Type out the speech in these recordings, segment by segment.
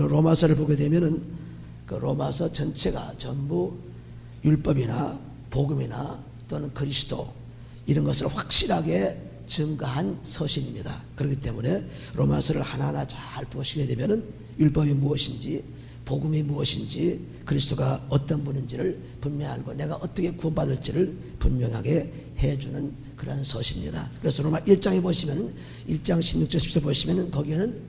그 로마서를 보게 되면은 그 로마서 전체가 전부 율법이나 복음이나 또는 그리스도 이런 것을 확실하게 증거한 서신입니다. 그렇기 때문에 로마서를 하나하나 잘 보시게 되면은 율법이 무엇인지 복음이 무엇인지 그리스도가 어떤 분인지를 분명히 알고 내가 어떻게 구원받을지를 분명하게 해주는 그런 서신입니다. 그래서 로마 1장에 보시면은 1장 16절 17절 보시면은 거기에는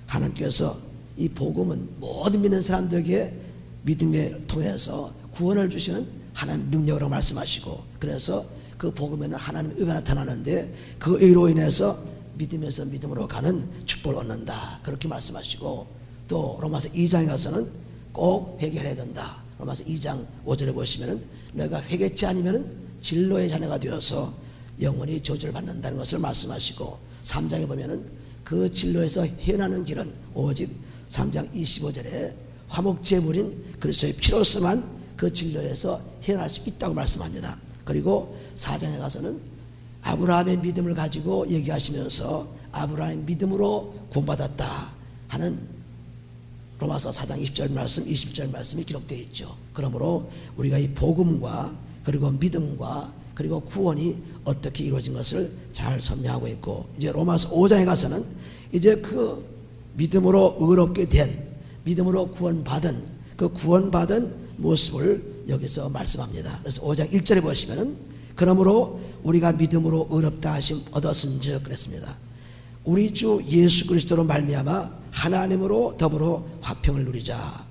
하나님께서 이 복음은 모든 믿는 사람들에게 믿음에 통해서 구원을 주시는 하나님 능력으로 말씀하시고 그래서 그 복음에는 하나님의 의가 나타나는데 그 의로 인해서 믿음에서 믿음으로 가는 축복을 얻는다 그렇게 말씀하시고 또 로마서 2장에 가서는 꼭 회개해야 된다. 로마서 2장 5절에 보시면은 내가 회개치 않으면은 진노의 자녀가 되어서 영원히 저주를 받는다는 것을 말씀하시고 3장에 보면은 그 진로에서 헤어나는 길은 오직 3장 25절에 화목제물인 그리스도의 피로서만 그 진로에서 헤어날 수 있다고 말씀합니다. 그리고 4장에 가서는 아브라함의 믿음을 가지고 얘기하시면서 아브라함의 믿음으로 구원받았다 하는 로마서 4장 20절 말씀 20절 말씀이 기록되어 있죠. 그러므로 우리가 이 복음과 그리고 믿음과 그리고 구원이 어떻게 이루어진 것을 잘 설명하고 있고 이제 로마서 5장에 가서는 이제 그 믿음으로 의롭게 된 믿음으로 구원받은 그 구원받은 모습을 여기서 말씀합니다. 그래서 5장 1절에 보시면은 그러므로 우리가 믿음으로 의롭다 하심 얻었은즉 그랬습니다. 우리 주 예수 그리스도로 말미암아 하나님으로 더불어 화평을 누리자.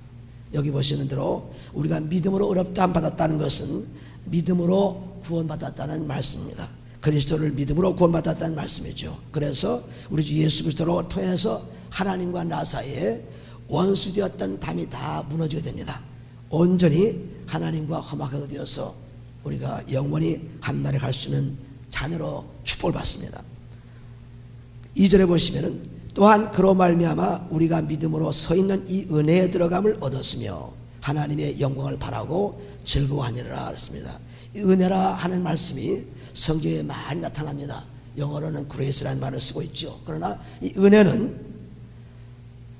여기 보시는 대로 우리가 믿음으로 의롭다 받았다는 것은 믿음으로 구원받았다는 말씀입니다. 그리스도를 믿음으로 구원받았다는 말씀이죠. 그래서 우리 주 예수 그리스도로 통해서 하나님과 나 사이에 원수되었던 담이 다 무너지게 됩니다. 온전히 하나님과 화목하게 되어서 우리가 영원히 한나라에 갈 수 있는 자녀로 축복을 받습니다. 2절에 보시면은 또한 그로 말미암아 우리가 믿음으로 서 있는 이 은혜에 들어감을 얻었으며 하나님의 영광을 바라고 즐거워하니라 그랬습니다. 이 은혜라 하는 말씀이 성경에 많이 나타납니다. 영어로는 grace라는 말을 쓰고 있죠. 그러나 이 은혜는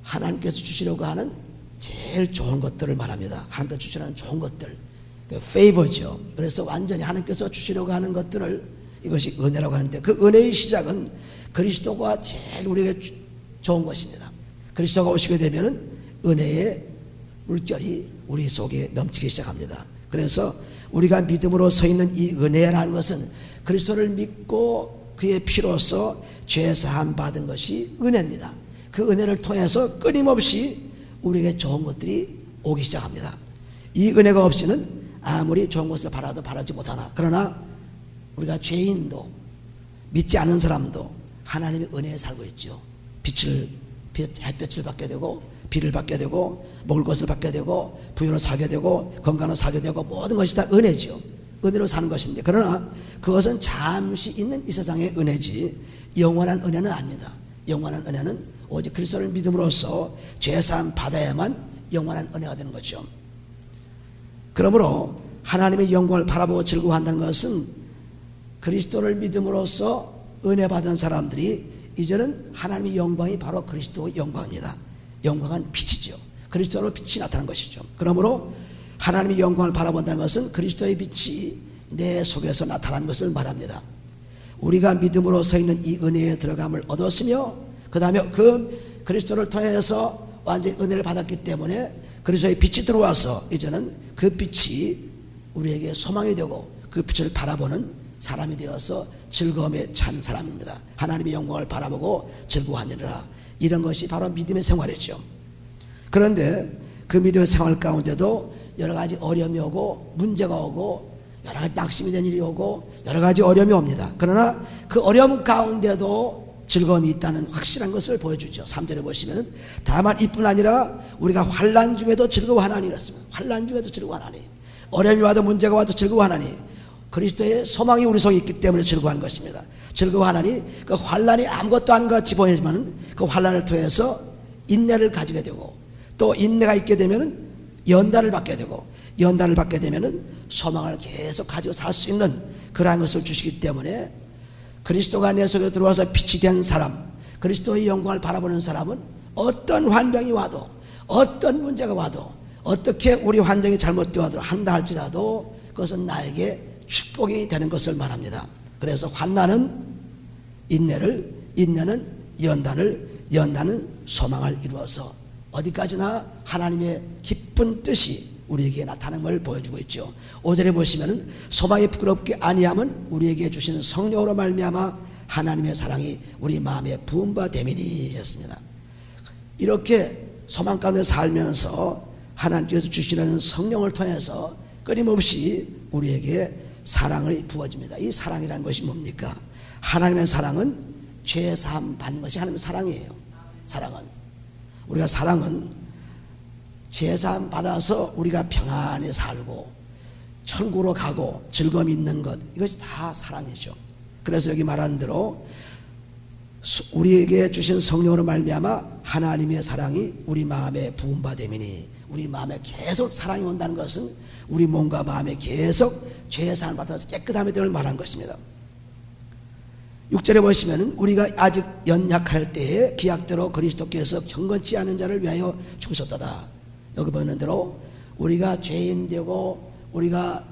하나님께서 주시려고 하는 제일 좋은 것들을 말합니다. 하나님께서 주시려는 좋은 것들, 그 favor죠. 그래서 완전히 하나님께서 주시려고 하는 것들을 이것이 은혜라고 하는데 그 은혜의 시작은 그리스도가 제일 우리에게 좋은 것입니다. 그리스도가 오시게 되면은 은혜의 물결이 우리 속에 넘치기 시작합니다. 그래서 우리가 믿음으로 서 있는 이 은혜라는 것은 그리스도를 믿고 그의 피로서 죄사함 받은 것이 은혜입니다. 그 은혜를 통해서 끊임없이 우리에게 좋은 것들이 오기 시작합니다. 이 은혜가 없이는 아무리 좋은 것을 바라도 바라지 못하나 그러나 우리가 죄인도 믿지 않은 사람도 하나님의 은혜에 살고 있죠. 햇볕을 받게 되고 비를 받게 되고 먹을 것을 받게 되고 부유로 살게 되고 건강을 살게 되고 모든 것이 다 은혜죠. 은혜로 사는 것인데 그러나 그것은 잠시 있는 이 세상의 은혜지 영원한 은혜는 아닙니다. 영원한 은혜는 오직 그리스도를 믿음으로써 죄사함 받아야만 영원한 은혜가 되는 거죠. 그러므로 하나님의 영광을 바라보고 즐거워한다는 것은 그리스도를 믿음으로써 은혜 받은 사람들이 이제는 하나님의 영광이 바로 그리스도의 영광입니다. 영광은 빛이죠. 그리스도로 빛이 나타난 것이죠. 그러므로 하나님의 영광을 바라본다는 것은 그리스도의 빛이 내 속에서 나타난 것을 말합니다. 우리가 믿음으로 서 있는 이 은혜에 들어감을 얻었으며 그 다음에 그 그리스도를 통해서 완전히 은혜를 받았기 때문에 그리스도의 빛이 들어와서 이제는 그 빛이 우리에게 소망이 되고 그 빛을 바라보는 사람이 되어서 즐거움에 찬 사람입니다. 하나님의 영광을 바라보고 즐거워하느니라. 이런 것이 바로 믿음의 생활이죠. 그런데 그 믿음의 생활 가운데도 여러 가지 어려움이 오고 문제가 오고 여러 가지 낙심이 된 일이 오고 여러 가지 어려움이 옵니다. 그러나 그 어려움 가운데도 즐거움이 있다는 확실한 것을 보여주죠. 3절에 보시면 다만 이뿐 아니라 우리가 환난 중에도 즐거워하나니 그렇습니다. 환난 중에도 즐거워하나니 어려움이 와도 문제가 와도 즐거워하나니 그리스도의 소망이 우리 속에 있기 때문에 즐거워하는 것입니다. 즐거워하나니 그 환난이 아무것도 아닌 것 같이 보이지만 그 환난을 통해서 인내를 가지게 되고 또 인내가 있게 되면 연단을 받게 되고 연단을 받게 되면 소망을 계속 가지고 살 수 있는 그러한 것을 주시기 때문에 그리스도가 내 속에 들어와서 빛이 된 사람, 그리스도의 영광을 바라보는 사람은 어떤 환경이 와도 어떤 문제가 와도 어떻게 우리 환경이 잘못되어도 한다 할지라도 그것은 나에게 축복이 되는 것을 말합니다. 그래서 환난은 인내를, 인내는 연단을, 연단은 소망을 이루어서 어디까지나 하나님의 깊은 뜻이 우리에게 나타나는 걸 보여주고 있죠. 5절에 보시면은 소망이 부끄럽게 아니함은 우리에게 주신 성령으로 말미암아 하나님의 사랑이 우리 마음에 부은 바 됨이니 했습니다. 이렇게 소망 가운데 살면서 하나님께서 주시려는 성령을 통해서 끊임없이 우리에게 사랑을 부어집니다. 이 사랑이라는 것이 뭡니까? 하나님의 사랑은 죄사함 받는 것이 하나님의 사랑이에요. 사랑은 죄사함 받아서 우리가 평안히 살고 천국으로 가고 즐거움이 있는 것, 이것이 다 사랑이죠. 그래서 여기 말하는 대로 우리에게 주신 성령으로 말미암아 하나님의 사랑이 우리 마음에 부은 바 됨이니, 우리 마음에 계속 사랑이 온다는 것은 우리 몸과 마음에 계속 죄사함을 받아서 깨끗함이 되는 말한 것입니다. 6절에 보시면은 우리가 아직 연약할 때에 기약대로 그리스도께서 경건치 않은 자를 위하여 죽으셨다다. 여기 보는 대로 우리가 죄인 되고 우리가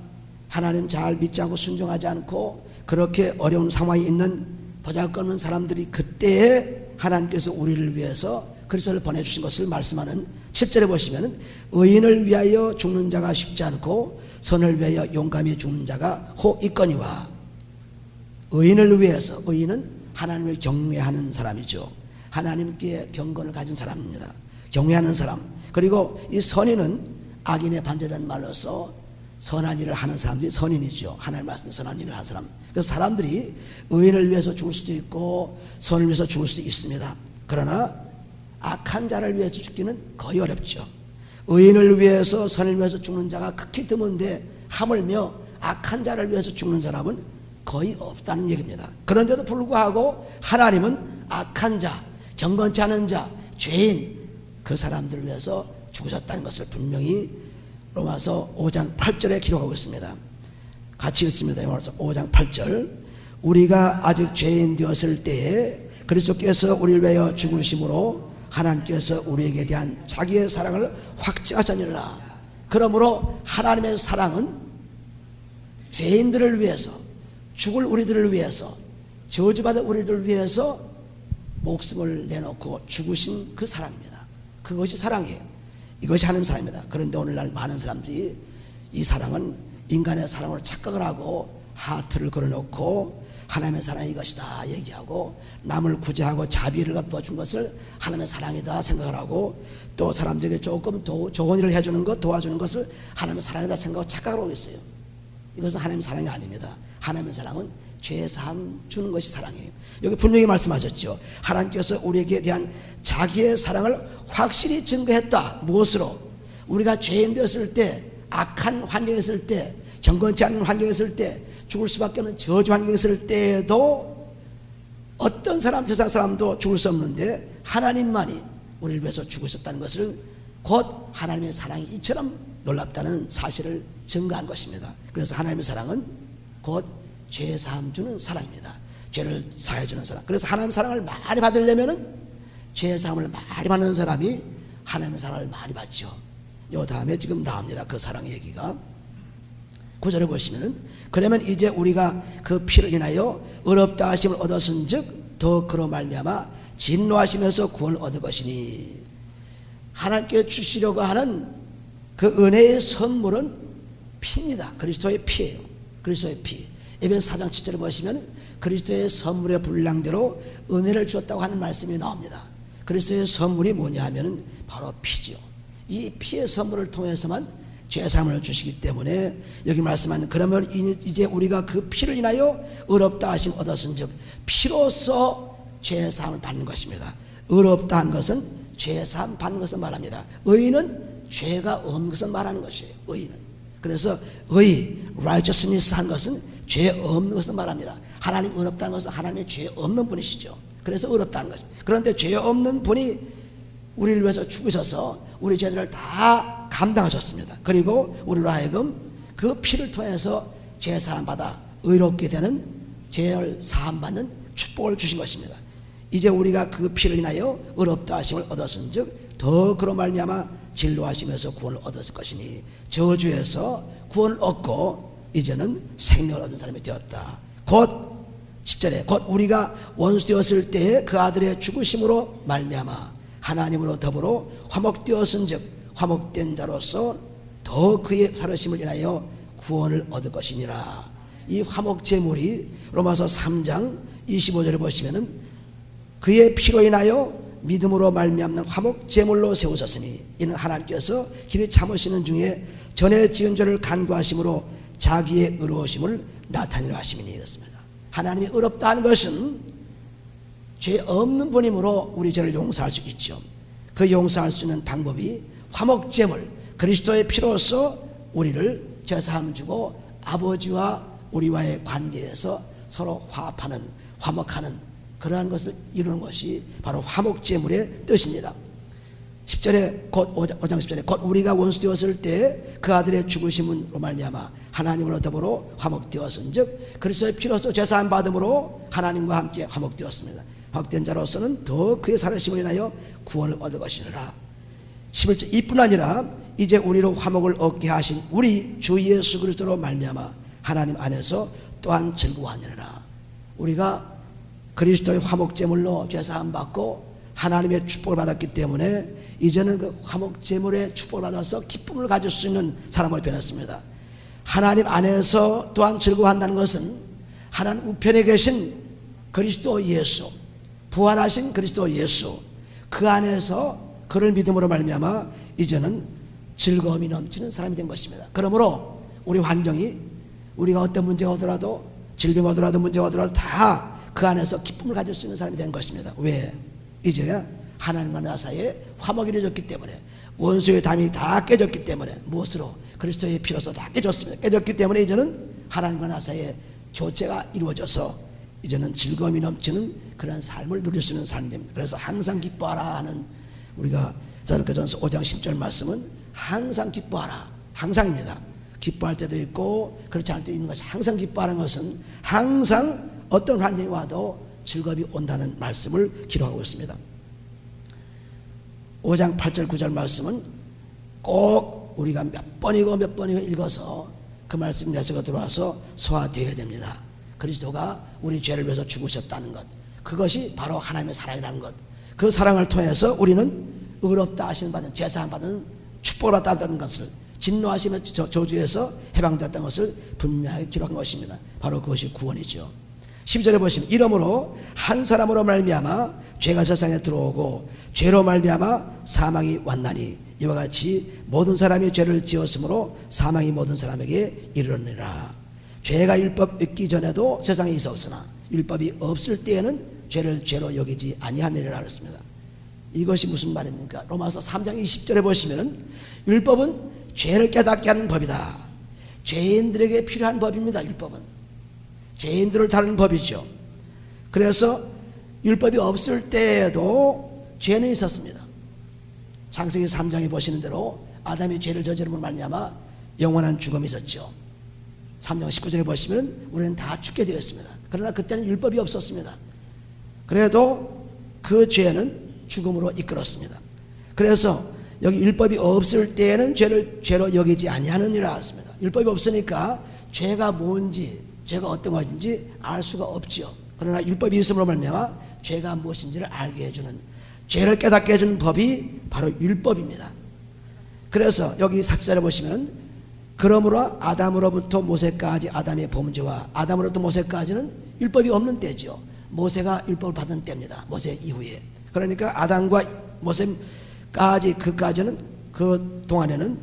하나님 잘 믿지 않고 순종하지 않고 그렇게 어려운 상황이 있는 보잘것없는 사람들이 그때에 하나님께서 우리를 위해서 그리스도를 보내주신 것을 말씀하는 7절에 보시면은 의인을 위하여 죽는 자가 쉽지 않고 선을 위하여 용감히 죽는 자가 혹 있거니와. 의인을 위해서, 의인은 하나님을 경외하는 사람이죠. 하나님께 경건을 가진 사람입니다. 경외하는 사람. 그리고 이 선인은 악인의 반대된 말로서 선한 일을 하는 사람들이 선인이죠. 하나님 말씀에 선한 일을 하는 사람. 그래서 사람들이 의인을 위해서 죽을 수도 있고 선을 위해서 죽을 수도 있습니다. 그러나 악한 자를 위해서 죽기는 거의 어렵죠. 의인을 위해서 선을 위해서 죽는 자가 극히 드문데 하물며 악한 자를 위해서 죽는 사람은 거의 없다는 얘기입니다. 그런데도 불구하고 하나님은 악한 자, 경건치 않은 자, 죄인, 그 사람들을 위해서 죽으셨다는 것을 분명히 로마서 5장 8절에 기록하고 있습니다. 같이 읽습니다. 로마서 5장 8절. 우리가 아직 죄인 되었을 때에 그리스도께서 우리를 위하여 죽으심으로 하나님께서 우리에게 대한 자기의 사랑을 확증하셨느니라. 그러므로 하나님의 사랑은 죄인들을 위해서, 죽을 우리들을 위해서, 저주받을 우리들을 위해서 목숨을 내놓고 죽으신 그 사랑입니다. 그것이 사랑이에요. 이것이 하나님의 사랑입니다. 그런데 오늘날 많은 사람들이 이 사랑은 인간의 사랑으로 착각을 하고 하트를 걸어놓고 하나님의 사랑이 이것이다 얘기하고 남을 구제하고 자비를 갚아준 것을 하나님의 사랑이다 생각을 하고 또 사람들에게 조금 좋은 일을 해주는 것, 도와주는 것을 하나님의 사랑이다 생각하고 착각을 하고 있어요. 이것은 하나님의 사랑이 아닙니다. 하나님의 사랑은 죄사함 주는 것이 사랑이에요. 여기 분명히 말씀하셨죠. 하나님께서 우리에게 대한 자기의 사랑을 확실히 증거했다. 무엇으로? 우리가 죄인 되었을 때, 악한 환경에 있을 때, 경건치 않은 환경에 있을 때, 죽을 수밖에 없는 저주 환경에 있을 때에도 어떤 사람, 세상 사람도 죽을 수 없는데 하나님만이 우리를 위해서 죽으셨다는 것을 곧 하나님의 사랑이 이처럼 놀랍다는 사실을 증거한 것입니다. 그래서 하나님의 사랑은 곧 죄사함 주는 사랑입니다. 죄를 사해 주는 사랑. 그래서 하나님의 사랑을 많이 받으려면은 죄사함을 많이 받는 사람이 하나님의 사랑을 많이 받죠. 요 다음에 지금 나옵니다. 그 사랑의 얘기가. 9절에 보시면은 그러면 이제 우리가 그 피를 인하여 의롭다 하심을 얻었은즉 더 그로 말미암아 진노하시면서 구원을 얻을 것이니. 하나님께 주시려고 하는 그 은혜의 선물은 피입니다. 그리스도의 피예요. 그리스도의 피. 에베소 4장 7절에 보시면 그리스도의 선물의 분량대로 은혜를 주었다고 하는 말씀이 나옵니다. 그리스도의 선물이 뭐냐 하면 바로 피죠. 이 피의 선물을 통해서만 죄사함을 주시기 때문에 여기 말씀하는 그러면 이제 우리가 그 피를 인하여 의롭다 하심 얻었은즉 피로써 죄사함을 받는 것입니다. 의롭다 한 것은 죄사함 받는 것을 말합니다. 의인은 죄가 없는 것을 말하는 것이에요. 의인은. 그래서 righteousness 한 것은 죄 없는 것을 말합니다. 하나님 의롭다는 것은 하나님의 죄 없는 분이시죠. 그래서 의롭다는 것입니다. 그런데 죄 없는 분이 우리를 위해서 죽으셔서 우리 죄들을 다 감당하셨습니다. 그리고 우리로 하여금 그 피를 통해서 죄 사함 받아 의롭게 되는 죄를 사함 받는 축복을 주신 것입니다. 이제 우리가 그 피를 인하여 의롭다 하심을 얻었은즉 더 그로 말미암아 진노하시면서 구원을 얻었을 것이니 저주에서 구원을 얻고 이제는 생명을 얻은 사람이 되었다. 곧 10절에 곧 우리가 원수 되었을 때에 그 아들의 죽으심으로 말미암아 하나님으로 더불어 화목되었은즉 화목된 자로서 더 그의 살으심을 인하여 구원을 얻을 것이니라. 이 화목제물이 로마서 3장 25절에 보시면은 그의 피로 인하여 믿음으로 말미암는 화목제물로 세우셨으니 이는 하나님께서 길이 참으시는 중에 전에 지은 죄를 간구하심으로 자기의 의로우심을 나타내려 하심이니 이렇습니다. 하나님이 의롭다 하는 것은 죄 없는 분이므로 우리 죄를 용서할 수 있죠. 그 용서할 수 있는 방법이 화목제물 그리스도의 피로서 우리를 제사함 주고 아버지와 우리와의 관계에서 서로 화합하는 화목하는 그러한 것을 이루는 것이 바로 화목제물의 뜻입니다. 10절에 곧 5장 10절에 곧 우리가 원수 되었을 때 그 아들의 죽으심으로 말미암아 하나님으로 더불어 화목되었은즉 그리스도의 피로서 제사함 받음으로 하나님과 함께 화목되었습니다. 화목된 자로서는 더 그의 살으심을 인하여 구원을 얻을 것이니라. 11절 이뿐 아니라 이제 우리로 화목을 얻게 하신 우리 주 예수 그리스도로 말미암아 하나님 안에서 또한 즐거워하느니라. 우리가 그리스도의 화목제물로 제사함 받고 하나님의 축복을 받았기 때문에 이제는 그 화목제물의 축복을 받아서 기쁨을 가질 수 있는 사람으로 변했습니다. 하나님 안에서 또한 즐거워한다는 것은 하나님 우편에 계신 그리스도 예수 부활하신 그리스도 예수 그 안에서 그를 믿음으로 말미암아 이제는 즐거움이 넘치는 사람이 된 것입니다. 그러므로 우리 환경이 우리가 어떤 문제가 오더라도 질병이 오더라도 문제가 오더라도 다 그 안에서 기쁨을 가질 수 있는 사람이 된 것입니다. 왜? 이제야 하나님과 나 사이에 화목이 이루어졌기 때문에 원수의 담이 다 깨졌기 때문에 무엇으로? 그리스도의 피로서 다 깨졌습니다. 깨졌기 때문에 이제는 하나님과 나 사이에 교체가 이루어져서 이제는 즐거움이 넘치는 그런 삶을 누릴 수 있는 삶이 됩니다. 그래서 항상 기뻐하라 하는 우리가 데살로니가전서 5장 10절 말씀은 항상 기뻐하라 항상입니다. 기뻐할 때도 있고 그렇지 않을 때도 있는 것이 항상 기뻐하는 것은 항상 어떤 환경이 와도 즐거움이 온다는 말씀을 기록하고 있습니다. 5장 8절 9절 말씀은 꼭 우리가 몇 번이고 읽어서 그 말씀이 내 속에 들어와서 소화되어야 됩니다. 그리스도가 우리 죄를 위해서 죽으셨다는 것 그것이 바로 하나님의 사랑이라는 것 그 사랑을 통해서 우리는 의롭다 하시는 받은 제사함 받은 축복을 받았다는 것을 진노하시며 저주에서 해방되었다는 것을 분명하게 기록한 것입니다. 바로 그것이 구원이죠. 12절에 보시면 이러므로 한 사람으로 말미암아 죄가 세상에 들어오고 죄로 말미암아 사망이 왔나니 이와 같이 모든 사람이 죄를 지었으므로 사망이 모든 사람에게 이르렀느니라. 죄가 율법 있기 전에도 세상에 있었으나 율법이 없을 때에는 죄를 죄로 여기지 아니하느니라 그랬습니다. 이것이 무슨 말입니까? 로마서 3장 20절에 보시면은 율법은 죄를 깨닫게 하는 법이다. 죄인들에게 필요한 법입니다. 율법은 죄인들을 다루는 법이죠. 그래서 율법이 없을 때에도 죄는 있었습니다. 창세기 3장에 보시는 대로 아담이 죄를 저지름으로 말미암아 영원한 죽음이 있었죠. 3장 19절에 보시면 우리는 다 죽게 되었습니다. 그러나 그때는 율법이 없었습니다. 그래도 그 죄는 죽음으로 이끌었습니다. 그래서 여기 율법이 없을 때에는 죄를 죄로 여기지 아니하느니라 했습니다. 율법이 없으니까 죄가 뭔지 죄가 어떤 것인지 알 수가 없죠. 그러나 율법이 있음으로 말미암아 죄가 무엇인지를 알게 해주는 죄를 깨닫게 해주는 법이 바로 율법입니다. 그래서 여기 14절에 보시면 그러므로 아담으로부터 모세까지 아담의 범죄와 아담으로부터 모세까지는 율법이 없는 때죠. 모세가 율법을 받은 때입니다. 모세 이후에. 그러니까 아담과 모세까지 그까지는 그 동안에는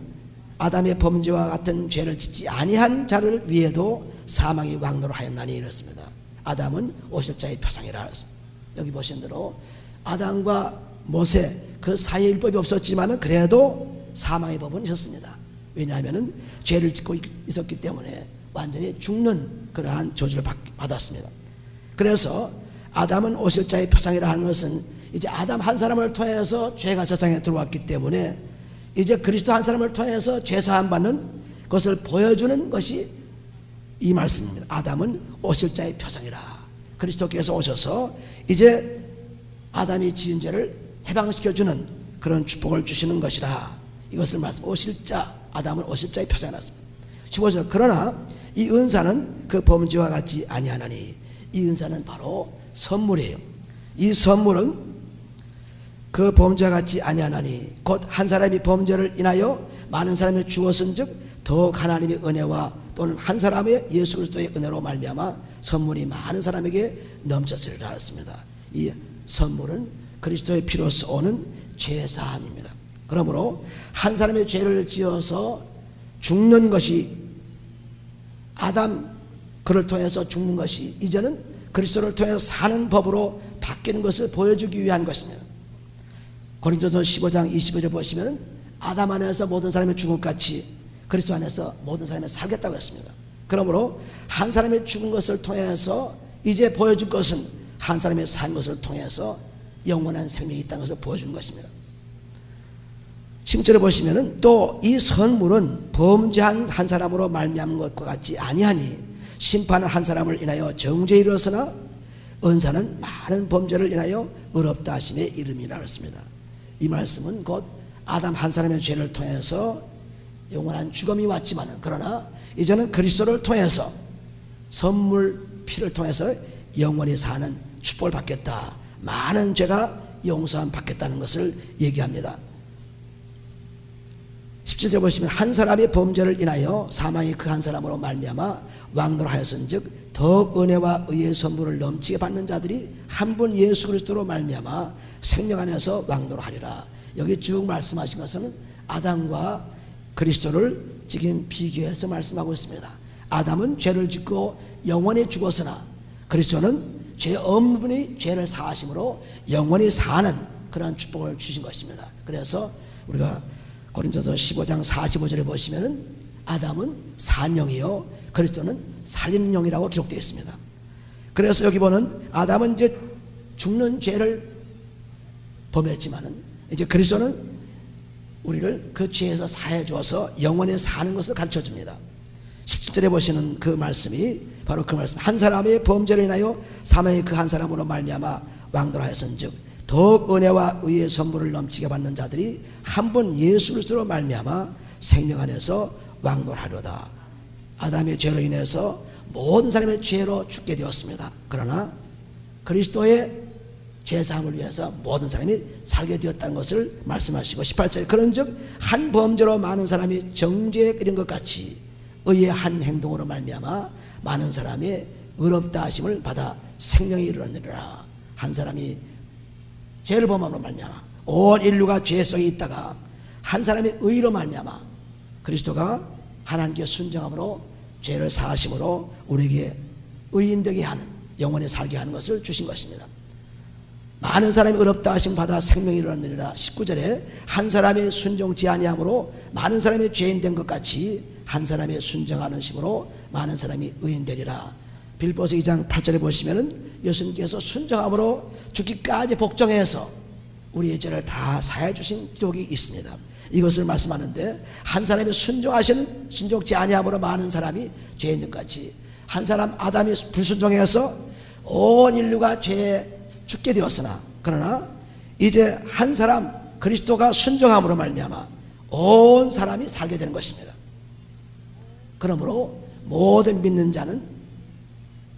아담의 범죄와 같은 죄를 짓지 아니한 자를 위해도 사망이 왕노하였나니 이렇습니다. 아담은 오실 자의 표상이라 했습니다. 여기 보신 대로 아담과 모세 그 사이에 율법이 없었지만은 그래도 사망의 법은 있었습니다. 왜냐하면은 죄를 짓고 있었기 때문에 완전히 죽는 그러한 저주를 받았습니다. 그래서 아담은 오실 자의 표상이라 하는 것은 이제 아담 한 사람을 통해서 죄가 세상에 들어왔기 때문에 이제 그리스도 한 사람을 통해서 죄사함 받는 것을 보여주는 것이 이 말씀입니다. 아담은 오실 자의 표상이라. 그리스도께서 오셔서 이제 아담이 지은 죄를 해방시켜주는 그런 축복을 주시는 것이라. 이것을 말씀 오실자, 아담은 오실자의 표상해 놨습니다. 15절 그러나 이 은사는 그 범죄와 같지 아니하나니. 이 은사는 바로 선물이에요. 이 선물은 그 범죄와 같지 아니하나니 곧 한 사람이 범죄를 인하여 많은 사람이 죽었은즉 더욱 하나님의 은혜와 또는 한 사람의 예수 그리스도의 은혜로 말미암아 선물이 많은 사람에게 넘쳤으리라 했습니다. 이 선물은 그리스도의 피로써 오는 죄사함입니다. 그러므로 한 사람의 죄를 지어서 죽는 것이, 아담 그를 통해서 죽는 것이 이제는 그리스도를 통해서 사는 법으로 바뀌는 것을 보여주기 위한 것입니다. 고린도서 15장 25절 보시면 아담 안에서 모든 사람이 죽은 것 같이 그리스도 안에서 모든 사람이 살겠다고 했습니다. 그러므로 한 사람이 죽은 것을 통해서 이제 보여줄 것은 한 사람이 산 것을 통해서 영원한 생명이 있다는 것을 보여주는 것입니다. 10절에 보시면은 또 이 선물은 범죄한 한 사람으로 말미암은 것과 같지 아니하니 심판은 한 사람을 인하여 정죄에 이르렀으나 은사는 많은 범죄를 인하여 의롭다 하심의 이름이라 했습니다. 이 말씀은 곧 아담 한 사람의 죄를 통해서 영원한 죽음이 왔지만 그러나 이제는 그리스도를 통해서 선물 피를 통해서 영원히 사는 축복을 받겠다. 많은 죄가 용서함 받겠다는 것을 얘기합니다. 17절 보시면 한 사람의 범죄를 인하여 사망이 그 한 사람으로 말미암아 왕노를 하였은즉 더욱 은혜와 의의 선물을 넘치게 받는 자들이 한 분 예수 그리스도로 말미암아 생명 안에서 왕노를 하리라. 여기 쭉 말씀하신 것은 아담과 그리스도를 지금 비교해서 말씀하고 있습니다. 아담은 죄를 짓고 영원히 죽었으나 그리스도는 죄 없는 분이 죄를 사하심으로 영원히 사는 그러한 축복을 주신 것입니다. 그래서 우리가 고린도서 15장 45절에 보시면은 아담은 산영이요 그리스도는 살리는 영이라고 기록되어 있습니다. 그래서 여기 보는 아담은 이제 죽는 죄를 범했지만은 이제 그리스도는 우리를 그 죄에서 사해 주어서 영원히 사는 것을 가르쳐 줍니다. 17절에 보시는 그 말씀이 바로 그 말씀. 한 사람의 범죄를 인하여 사망이 그 한 사람으로 말미암아 왕노하였은즉 더욱 은혜와 의의 선물을 넘치게 받는 자들이 한 분 예수 그리스도로 말미암아 생명 안에서 왕노하려다. 아담의 죄로 인해서 모든 사람의 죄로 죽게 되었습니다. 그러나 그리스도의 죄사함을 위해서 모든 사람이 살게 되었다는 것을 말씀하시고 18절에 그런즉 한 범죄로 많은 사람이 정죄에 이른 것 같이 의의 한 행동으로 말미암아 많은 사람의 의롭다 하심을 받아 생명에 이르렀느니라. 한 사람이 죄를 범함으로 말미암아 온 인류가 죄 속에 있다가 한 사람의 의로 말미암아 그리스도가 하나님께 순종함으로 죄를 사하심으로 우리에게 의인되게 하는 영원히 살게 하는 것을 주신 것입니다. 많은 사람이 의롭다 하심 받아 생명이 이르렀느니라. 19절에 한 사람이 순종치 아니함으로 많은 사람이 죄인 된 것 같이 한 사람이 순종하는 심으로 많은 사람이 의인 되리라. 빌보서 2장 8절에 보시면은 예수님께서 순종함으로 죽기까지 복종해서 우리의 죄를 다 사해 주신 기록이 있습니다. 이것을 말씀하는데 한 사람이 순종치 아니함으로 많은 사람이 죄인 것 같이 한 사람 아담이 불순종해서 온 인류가 죄에 죽게 되었으나 그러나 이제 한 사람 그리스도가 순종함으로 말미암아 온 사람이 살게 되는 것입니다. 그러므로 모든 믿는 자는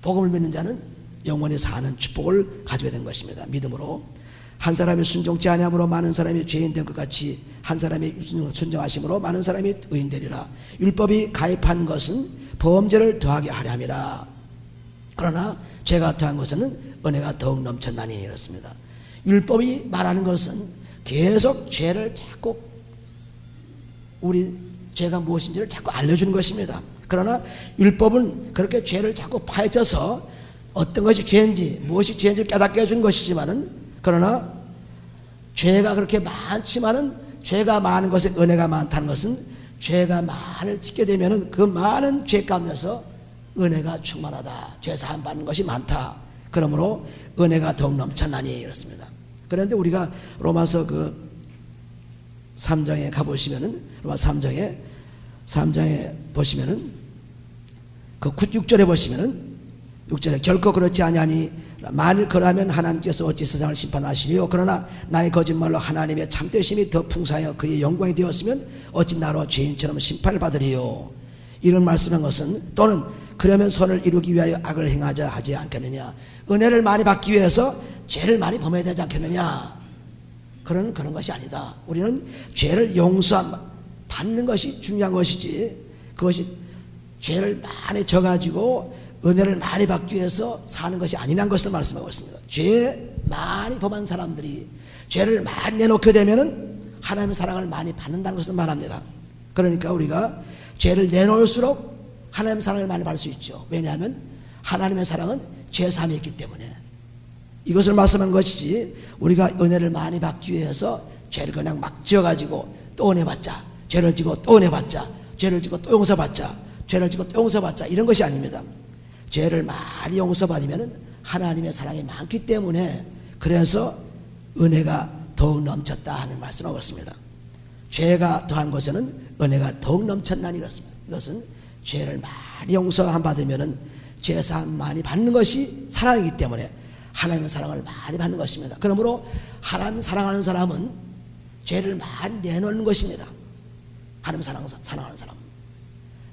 복음을 믿는 자는 영원히 사는 축복을 가지게 된 것입니다. 믿음으로 한 사람이 순종치 아니함으로 많은 사람이 죄인 된 것 같이 한 사람이 순종하심으로 많은 사람이 의인 되리라. 율법이 가입한 것은 범죄를 더하게 하려 함이라. 그러나 죄가 더한 것은 은혜가 더욱 넘쳤나니 이렇습니다. 율법이 말하는 것은 계속 죄를 자꾸 우리 죄가 무엇인지를 자꾸 알려주는 것입니다. 그러나 율법은 그렇게 죄를 자꾸 파헤쳐서 어떤 것이 죄인지 무엇이 죄인지를 깨닫게 해주는 것이지만은 그러나 죄가 그렇게 많지만은 죄가 많은 것에 은혜가 많다는 것은 죄가 많을 짓게 되면은 그 많은 죄 가운데서 은혜가 충만하다. 죄 사함 받는 것이 많다. 그러므로 은혜가 더욱 넘쳤나니 이렇습니다. 그런데 우리가 로마서 그 3장에 가보시면은 로마서 3장에 보시면은 그 6절에 보시면은 6절에 결코 그렇지 아니하니 만일 그러면 하나님께서 어찌 세상을 심판하시리요? 그러나 나의 거짓말로 하나님의 참되심이 더 풍성하여 그의 영광이 되었으면 어찌 나로 죄인처럼 심판을 받으리요? 이런 말씀한 것은, 또는 그러면 선을 이루기 위하여 악을 행하자 하지 않겠느냐? 은혜를 많이 받기 위해서 죄를 많이 범해야 되지 않겠느냐? 그런 것이 아니다. 우리는 죄를 받는 것이 중요한 것이지, 그것이 죄를 많이 져가지고 은혜를 많이 받기 위해서 사는 것이 아니라는 것을 말씀하고 있습니다. 죄 많이 범한 사람들이 죄를 많이 내놓게 되면은 하나님의 사랑을 많이 받는다는 것을 말합니다. 그러니까 우리가 죄를 내놓을수록 하나님의 사랑을 많이 받을 수 있죠. 왜냐하면 하나님의 사랑은 죄사함이 있기 때문에. 이것을 말씀한 것이지, 우리가 은혜를 많이 받기 위해서 죄를 그냥 막 지어가지고 또 은혜 받자, 죄를 지고 또 은혜 받자, 죄를 지고 또 용서받자, 죄를 지고 또 용서받자, 이런 것이 아닙니다. 죄를 많이 용서받으면 하나님의 사랑이 많기 때문에, 그래서 은혜가 더욱 넘쳤다 하는 말씀을 하겠습니다. 죄가 더한 곳에는 은혜가 더욱 넘쳤나니 그렇습니다. 이것은 죄를 많이 용서받으면 죄사함 많이 받는 것이 사랑이기 때문에 하나님의 사랑을 많이 받는 것입니다. 그러므로 하나님 사랑하는 사람은 죄를 많이 내놓는 것입니다. 하나님 사랑하는 사람은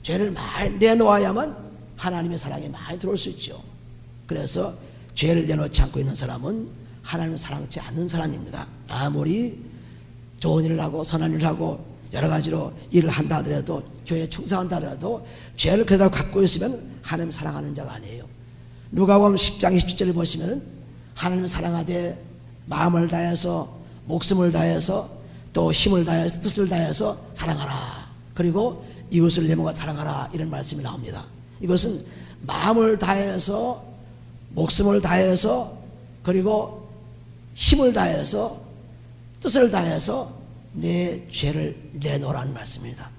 죄를 많이 내놓아야만 하나님의 사랑이 많이 들어올 수 있죠. 그래서 죄를 내놓지 않고 있는 사람은 하나님을 사랑하지 않는 사람입니다. 아무리 좋은 일을 하고 선한 일을 하고 여러 가지로 일을 한다 하더라도, 교회에 충성한다 하더라도 죄를 그대로 갖고 있으면 하나님을 사랑하는 자가 아니에요. 누가복음 10장 27절을 보시면 하나님을 사랑하되 마음을 다해서 목숨을 다해서 또 힘을 다해서 뜻을 다해서 사랑하라, 그리고 이웃을 내 몸과 사랑하라, 이런 말씀이 나옵니다. 이것은 마음을 다해서 목숨을 다해서 그리고 힘을 다해서 뜻을 다해서 내 죄를 내놓으라는 말씀입니다.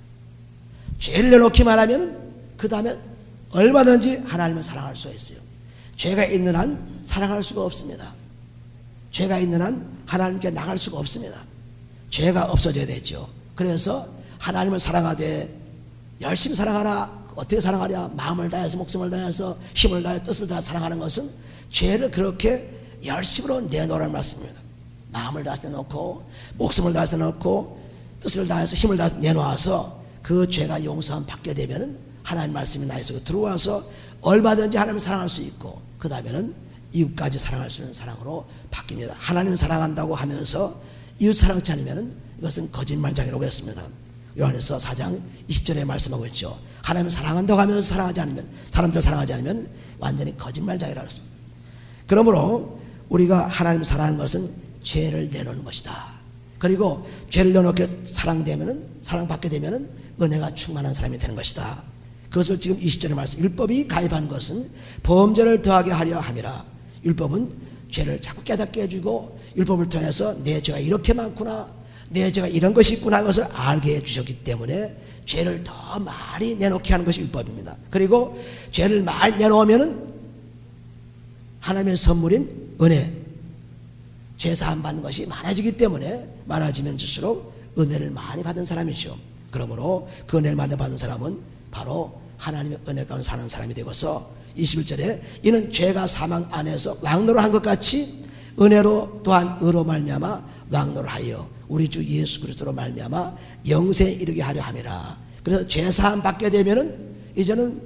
죄를 내놓기만 하면 그 다음에 얼마든지 하나님을 사랑할 수가 있어요. 죄가 있는 한 사랑할 수가 없습니다. 죄가 있는 한 하나님께 나갈 수가 없습니다. 죄가 없어져야 되죠. 그래서 하나님을 사랑하되 열심히 사랑하라. 어떻게 사랑하랴? 마음을 다해서 목숨을 다해서 힘을 다해서 뜻을 다해서 사랑하는 것은 죄를 그렇게 열심으로 내놓으라는 말씀입니다. 마음을 다해서 내놓고 목숨을 다해서 내놓고 뜻을 다해서 힘을 다해서 내놓아서 그 죄가 용서함 받게 되면 하나님 말씀이 나의 속에 들어와서 얼마든지 하나님을 사랑할 수 있고, 그 다음에는 이웃까지 사랑할 수 있는 사랑으로 바뀝니다. 하나님을 사랑한다고 하면서 이웃 사랑하지 않으면 이것은 거짓말장이라고 했습니다. 요한에서 4장 20절에 말씀하고 있죠. 하나님을 사랑한다고 하면서 사랑하지 않으면, 사람들을 사랑하지 않으면 완전히 거짓말장이라고 했습니다. 그러므로 우리가 하나님을 사랑하는 것은 죄를 내놓는 것이다. 그리고 죄를 내놓게 사랑받게 되면 은혜가 충만한 사람이 되는 것이다. 그것을 지금 20절에 말씀, 율법이 가입한 것은 범죄를 더하게 하려 함이라. 율법은 죄를 자꾸 깨닫게 해주고 율법을 통해서 내 죄가 이렇게 많구나, 내 죄가 이런 것이 있구나 하는 것을 알게 해주셨기 때문에 죄를 더 많이 내놓게 하는 것이 율법입니다. 그리고 죄를 많이 내놓으면 하나님의 선물인 은혜, 죄사함 받는 것이 많아지기 때문에 많아지면 줄수록 은혜를 많이 받은 사람이죠. 그러므로 그 은혜를 많이 받은 사람은 바로 하나님의 은혜 가운데 사는 사람이 되고서 21절에 이는 죄가 사망 안에서 왕노를 한 것 같이 은혜로 또한 의로 말미암아 왕노를 하여 우리 주 예수 그리스도로 말미암아 영생에 이르게 하려 함이라. 그래서 죄사함 받게 되면은 이제는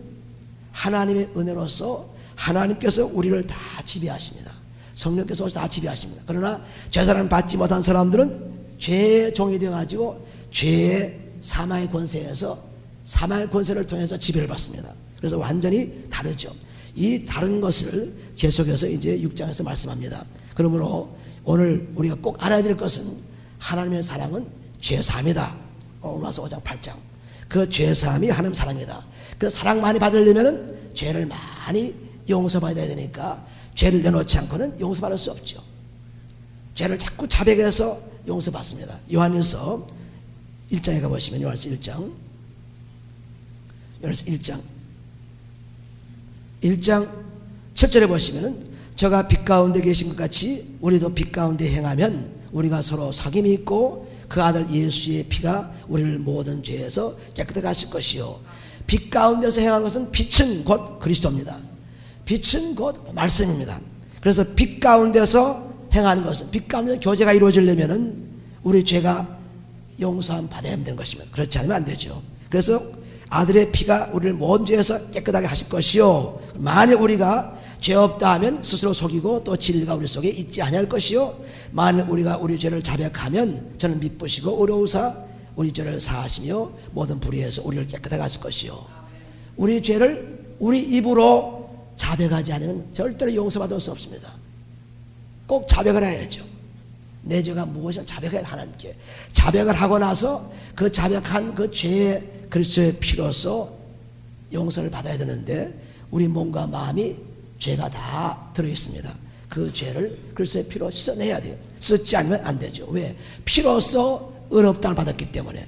하나님의 은혜로서 하나님께서 우리를 다 지배하십니다. 성령께서 다 지배하십니다. 그러나 죄사함을 받지 못한 사람들은 죄의 종이 되어가지고 죄의 사망의 권세에서 사망의 권세를 통해서 지배를 받습니다. 그래서 완전히 다르죠. 이 다른 것을 계속해서 이제 6장에서 말씀합니다. 그러므로 오늘 우리가 꼭 알아야 될 것은 하나님의 사랑은 죄사함이다. 로마서 5장 8장. 그 죄사함이 하나님 사랑이다. 그 사랑 많이 받으려면 죄를 많이 용서받아야 되니까 죄를 내놓지 않고는 용서받을 수 없죠. 죄를 자꾸 자백해서 용서받습니다. 요한일서 1장에 가보시면 요한일서 1장 1장 7절에 보시면은 저가 빛 가운데 계신 것 같이 우리도 빛 가운데 행하면 우리가 서로 사귐이 있고 그 아들 예수의 피가 우리를 모든 죄에서 깨끗하게 하실 것이요. 빛 가운데서 행하는 것은 빛은 곧 그리스도입니다. 빛은 곧 말씀입니다. 그래서 빛 가운데서 행하는 것은, 빛 가운데서 교제가 이루어지려면은 우리 죄가 용서함 받아야 되는 것입니다. 그렇지 않으면 안 되죠. 그래서 아들의 피가 우리를 모든 죄에서 깨끗하게 하실 것이요, 만일 우리가 죄 없다 하면 스스로 속이고 또 진리가 우리 속에 있지 아니할 것이요, 만일 우리가 우리 죄를 자백하면 저는 미쁘시고 의로우사 우리 죄를 사하시며 모든 불의에서 우리를 깨끗하게 하실 것이요. 우리 죄를 우리 입으로 자백하지 않으면 절대로 용서받을 수 없습니다. 꼭 자백을 해야죠. 내 죄가 무엇을 자백해야 하나님께. 자백을 하고 나서 그 자백한 그 죄의 그리스도의 피로서 용서를 받아야 되는데, 우리 몸과 마음이 죄가 다 들어있습니다. 그 죄를 그리스도의 피로 씻어내야 돼요. 씻지 않으면 안 되죠. 왜? 피로서 의롭다를 받았기 때문에,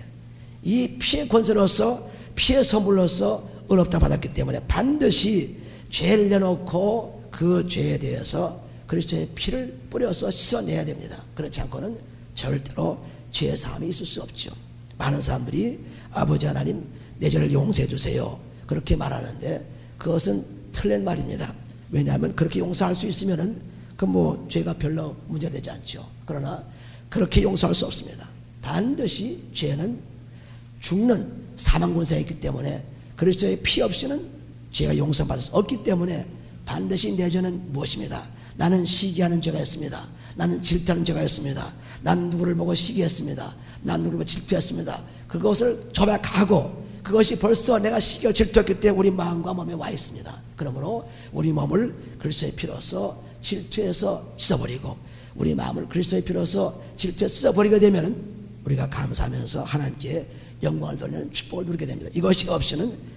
이 피의 권세로서, 피의 선물로서 의롭다를 받았기 때문에 반드시 죄를 내놓고 그 죄에 대해서 그리스도의 피를 뿌려서 씻어내야 됩니다. 그렇지 않고는 절대로 죄의 사함이 있을 수 없죠. 많은 사람들이 아버지 하나님 내 죄를 용서해 주세요 그렇게 말하는데, 그것은 틀린 말입니다. 왜냐하면 그렇게 용서할 수 있으면은 그 뭐 죄가 별로 문제되지 않죠. 그러나 그렇게 용서할 수 없습니다. 반드시 죄는 죽는 사망권세가 있기 때문에, 그리스도의 피 없이는 죄가 용서받을 수 없기 때문에 반드시 내 죄는 무엇입니다? 나는 시기하는 죄가 있습니다. 나는 질투하는 죄가 있습니다. 나는 누구를 보고 시기했습니다. 나는 누구를 보고 질투했습니다. 그것을 조백하고, 그것이 벌써 내가 시기하고 질투했기 때문에 우리 마음과 몸에 와 있습니다. 그러므로 우리 몸을 그리스도의 피로서 질투해서 씻어버리고, 우리 마음을 그리스도의 피로서 질투해서 씻어버리게 되면 우리가 감사하면서 하나님께 영광을 돌리는 축복을 누리게 됩니다. 이것이 없이는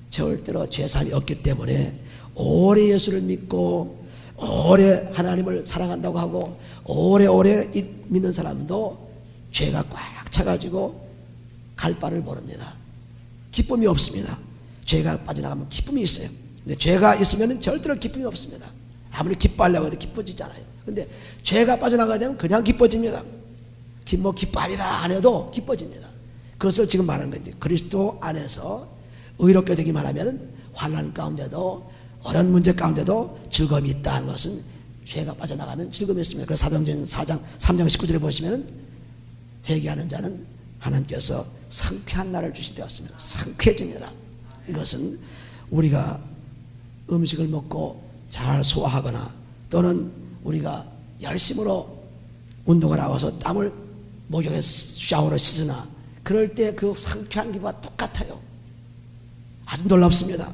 절대로 죄사함이 없기 때문에, 오래 예수를 믿고 오래 하나님을 사랑한다고 하고 오래오래 믿는 사람도 죄가 꽉 차가지고 갈 바를 모릅니다. 기쁨이 없습니다. 죄가 빠져나가면 기쁨이 있어요. 근데 죄가 있으면 절대로 기쁨이 없습니다. 아무리 기뻐하려고 해도 기뻐지지 않아요. 근데 죄가 빠져나가게 되면 그냥 기뻐집니다. 뭐 기뻐하리라 안 해도 기뻐집니다. 그것을 지금 말하는 거지. 그리스도 안에서 의롭게 되기만 하면 환난 가운데도, 어려운 문제 가운데도 즐거움이 있다는 것은, 죄가 빠져나가면 즐거움이 있습니다. 그래서 사도행전 4장 3장 19절에 보시면 회개하는 자는 하나님께서 상쾌한 날을 주시되었습니다. 상쾌해집니다. 이것은 우리가 음식을 먹고 잘 소화하거나, 또는 우리가 열심으로 운동을 나와서 땀을 목욕에 샤워로 씻으나 그럴 때 그 상쾌한 기분과 똑같아요. 아주 놀랍습니다.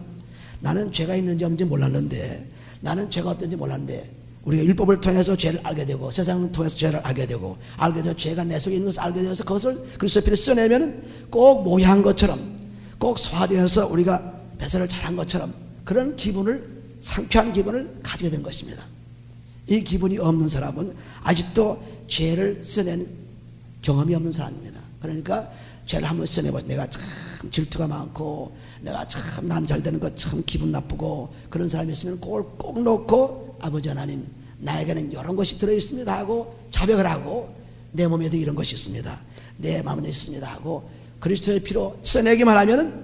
나는 죄가 있는지 없는지 몰랐는데, 나는 죄가 어떤지 몰랐는데, 우리가 율법을 통해서 죄를 알게 되고 세상을 통해서 죄를 알게 되고, 알게 돼서 죄가 내 속에 있는 것을 알게 되어서 그것을 그리스도의 피를 써내면 꼭 모의한 것처럼, 꼭 소화되어서 우리가 배설을 잘한 것처럼 그런 기분을, 상쾌한 기분을 가지게 된 것입니다. 이 기분이 없는 사람은 아직도 죄를 써내는 경험이 없는 사람입니다. 그러니까 죄를 한번 써내봐. 내가 참 질투가 많고, 내가 참 남 잘 되는 거 참 기분 나쁘고, 그런 사람이 있으면 그걸 꼭 놓고 아버지 하나님 나에게는 이런 것이 들어있습니다 하고 자백을 하고, 내 몸에도 이런 것이 있습니다, 내 마음에도 있습니다 하고 그리스도의 피로 써내기만 하면은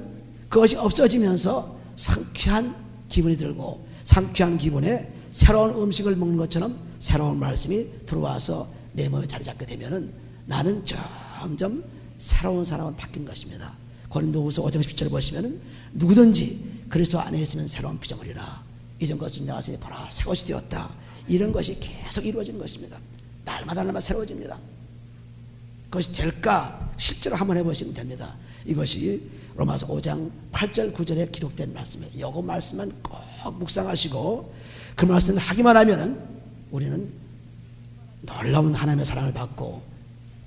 그것이 없어지면서 상쾌한 기분이 들고, 상쾌한 기분에 새로운 음식을 먹는 것처럼 새로운 말씀이 들어와서 내 몸에 자리 잡게 되면은 나는 점점 새로운 사람은 바뀐 것입니다. 고린도후서 5장 10절에 보시면은 누구든지 그리스도 안에 있으면 새로운 피조물이라, 이전 것은 지나갔으니 보라 새 것이 되었다. 이런 것이 계속 이루어지는 것입니다. 날마다 새로워집니다. 그것이 될까? 실제로 한번 해보시면 됩니다. 이것이 로마서 5장 8절 9절에 기록된 말씀이에요. 이거 말씀만 꼭 묵상하시고 그 말씀을 하기만 하면은 우리는 놀라운 하나님의 사랑을 받고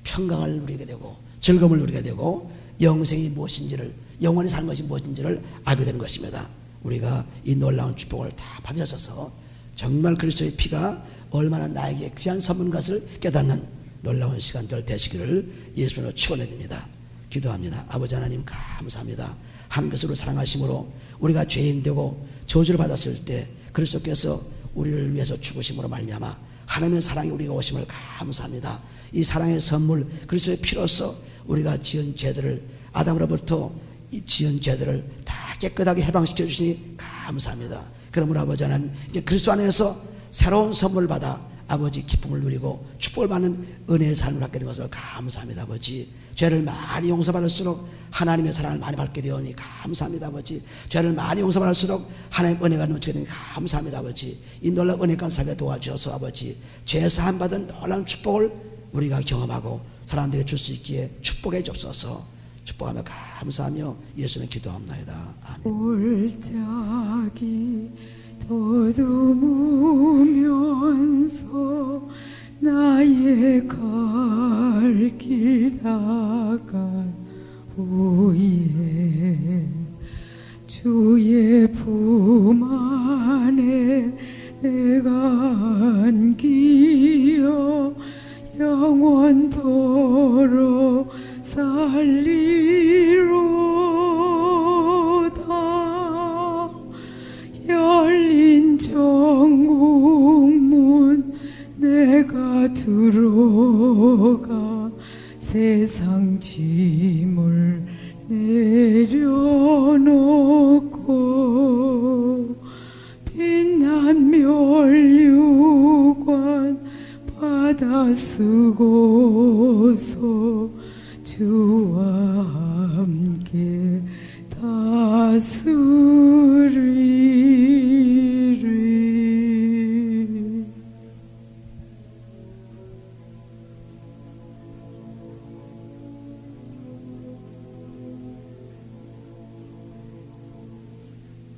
평강을 누리게 되고 즐거움을 누리게 되고 영생이 무엇인지를, 영원히 사는 것이 무엇인지를 알게 되는 것입니다. 우리가 이 놀라운 축복을 다 받으셔서 정말 그리스도의 피가 얼마나 나에게 귀한 선물인 것을 깨닫는 놀라운 시간들 되시기를 예수님으로 축원해드립니다. 기도합니다. 아버지 하나님 감사합니다. 하나님께서 우리를 사랑하심으로 우리가 죄인 되고 저주를 받았을 때 그리스도께서 우리를 위해서 죽으심으로 말미암아 하나님의 사랑이 우리가 오심을 감사합니다. 이 사랑의 선물 그리스도의 피로써 우리가 지은 죄들을, 아담으로부터 이 지은 죄들을 다 깨끗하게 해방시켜 주시니 감사합니다. 그러므로 아버지 하나님 이제 그리스도 안에서 새로운 선물을 받아 아버지 기쁨을 누리고 축복을 받는 은혜의 삶을 갖게 된 것을 감사합니다. 아버지, 죄를 많이 용서받을수록 하나님의 사랑을 많이 받게 되오니 감사합니다. 아버지, 죄를 많이 용서받을수록 하나님의 은혜가 넘치게 되니 감사합니다. 아버지, 이 놀라운 은혜가 살게 도와주셔서 아버지, 죄 사함 받은 놀라운 축복을 우리가 경험하고 사람들에게 줄 수 있기에 축복해 주옵소서. 축복하며 감사하며 예수님 기도합나이다. 아멘. 골짜기 더듬으면서 나의 갈 길 다간 후에 주의 품 안에 내가 안기어 영원토록 살리로다. 열린 천국문 내가 들어가 세상 짐을 내려놓고 빛난 멸류관 받아 쓰고서 주와 함께 다스리리.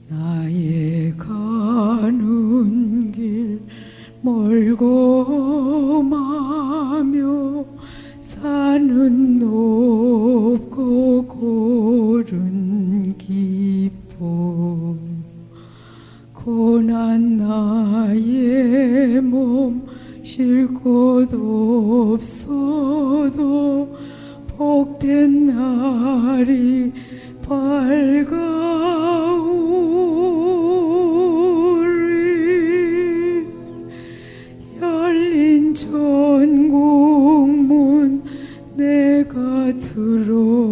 나의 가는 길 멀고 마며 산은 높고 고른 기쁨 고난 나의 몸 쉴 곳 없어도 복된 날이 밝아오리. 열린 천국문 내가 들어가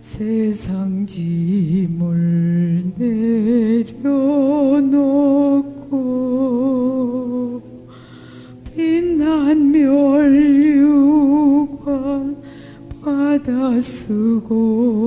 세상 짐을 내려놓고 빛난 멸류관 받아 쓰고